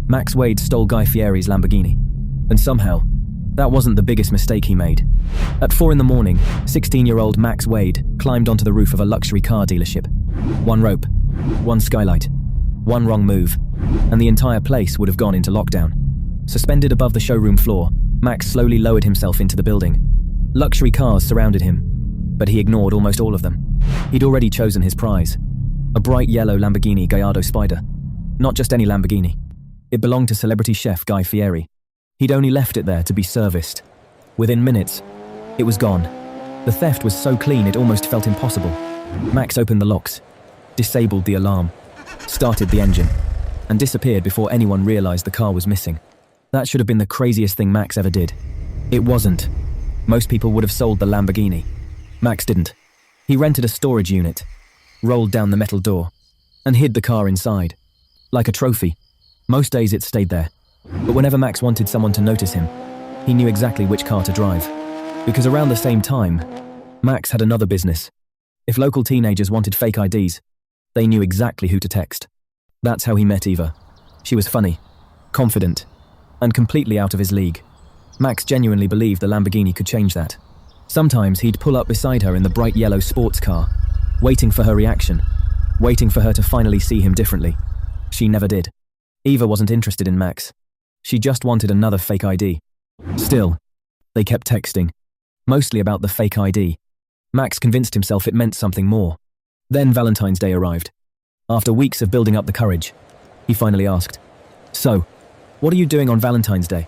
Max Wade stole Guy Fieri's Lamborghini. And somehow, that wasn't the biggest mistake he made. At 4 in the morning, 16-year-old Max Wade climbed onto the roof of a luxury car dealership. One rope, one skylight, one wrong move, and the entire place would have gone into lockdown. Suspended above the showroom floor, Max slowly lowered himself into the building. Luxury cars surrounded him, but he ignored almost all of them. He'd already chosen his prize, a bright yellow Lamborghini Gallardo Spider. Not just any Lamborghini. It belonged to celebrity chef Guy Fieri. He'd only left it there to be serviced. Within minutes, it was gone. The theft was so clean it almost felt impossible. Max opened the locks, disabled the alarm, started the engine, and disappeared before anyone realized the car was missing. That should have been the craziest thing Max ever did. It wasn't. Most people would have sold the Lamborghini. Max didn't. He rented a storage unit, rolled down the metal door, and hid the car inside. Like a trophy. Most days it stayed there. But whenever Max wanted someone to notice him, he knew exactly which car to drive. Because around the same time, Max had another business. If local teenagers wanted fake IDs, they knew exactly who to text. That's how he met Eva. She was funny, confident, and completely out of his league. Max genuinely believed the Lamborghini could change that. Sometimes he'd pull up beside her in the bright yellow sports car, waiting for her reaction, waiting for her to finally see him differently. She never did. Eva wasn't interested in Max. She just wanted another fake ID. Still, they kept texting, mostly about the fake ID. Max convinced himself it meant something more. Then Valentine's Day arrived. After weeks of building up the courage, he finally asked, "So, what are you doing on Valentine's Day?"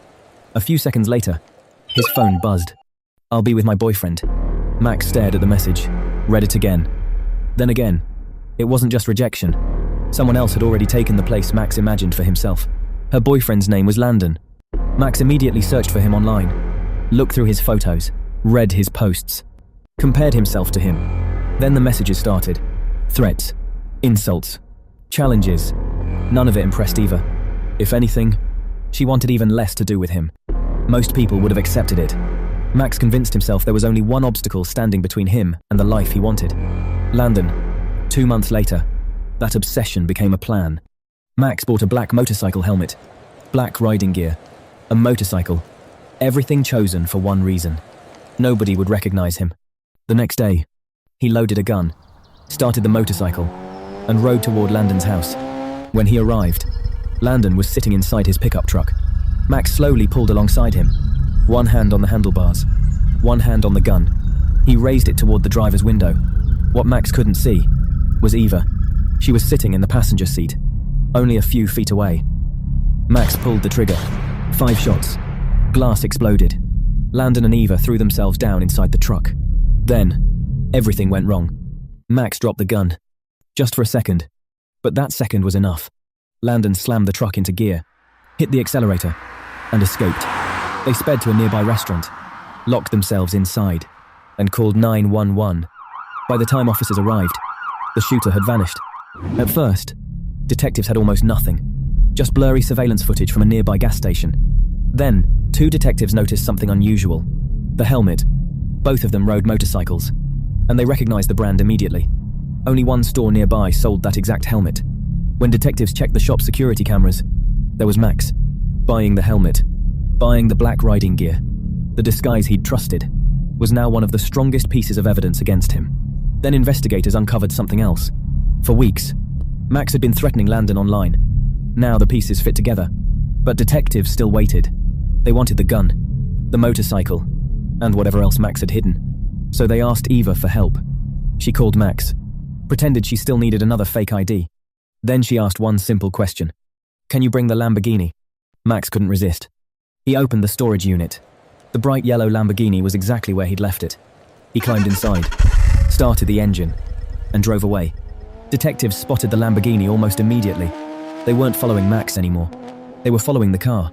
A few seconds later, his phone buzzed. "I'll be with my boyfriend." Max stared at the message, read it again. Then again. It wasn't just rejection. Someone else had already taken the place Max imagined for himself. Her boyfriend's name was Landon. Max immediately searched for him online, looked through his photos, read his posts, compared himself to him. Then the messages started. Threats, insults, challenges. None of it impressed Eva. If anything, she wanted even less to do with him. Most people would have accepted it. Max convinced himself there was only one obstacle standing between him and the life he wanted. Landon. 2 months later, that obsession became a plan. Max bought a black motorcycle helmet, black riding gear, a motorcycle, everything chosen for one reason. Nobody would recognize him. The next day, he loaded a gun, started the motorcycle, and rode toward Landon's house. When he arrived, Landon was sitting inside his pickup truck. Max slowly pulled alongside him, one hand on the handlebars, one hand on the gun. He raised it toward the driver's window. What Max couldn't see was Eva. She was sitting in the passenger seat, only a few feet away. Max pulled the trigger. 5 shots. Glass exploded. Landon and Eva threw themselves down inside the truck. Then, everything went wrong. Max dropped the gun. Just for a second. But that second was enough. Landon slammed the truck into gear, hit the accelerator, and escaped. They sped to a nearby restaurant, locked themselves inside, and called 911. By the time officers arrived, the shooter had vanished. At first, detectives had almost nothing, just blurry surveillance footage from a nearby gas station. Then, 2 detectives noticed something unusual. The helmet. Both of them rode motorcycles, and they recognized the brand immediately. Only one store nearby sold that exact helmet. When detectives checked the shop's security cameras, there was Max, buying the helmet, buying the black riding gear. The disguise he'd trusted was now one of the strongest pieces of evidence against him. Then investigators uncovered something else. For weeks, Max had been threatening Landon online. Now the pieces fit together. But detectives still waited. They wanted the gun, the motorcycle, and whatever else Max had hidden. So they asked Eva for help. She called Max, pretended she still needed another fake ID. Then she asked one simple question. "Can you bring the Lamborghini?" Max couldn't resist. He opened the storage unit. The bright yellow Lamborghini was exactly where he'd left it. He climbed inside, started the engine, and drove away. Detectives spotted the Lamborghini almost immediately. They weren't following Max anymore. They were following the car.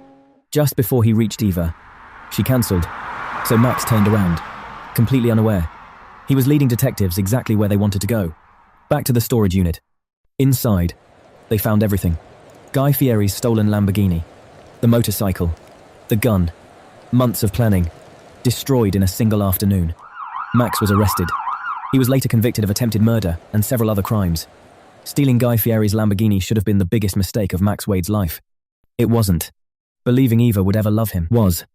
Just before he reached Eva, she cancelled, so Max turned around, completely unaware. He was leading detectives exactly where they wanted to go. Back to the storage unit. Inside, they found everything. Guy Fieri's stolen Lamborghini, the motorcycle, the gun, months of planning, destroyed in a single afternoon. Max was arrested. He was later convicted of attempted murder and several other crimes. Stealing Guy Fieri's Lamborghini should have been the biggest mistake of Max Wade's life. It wasn't. Believing Eva would ever love him was.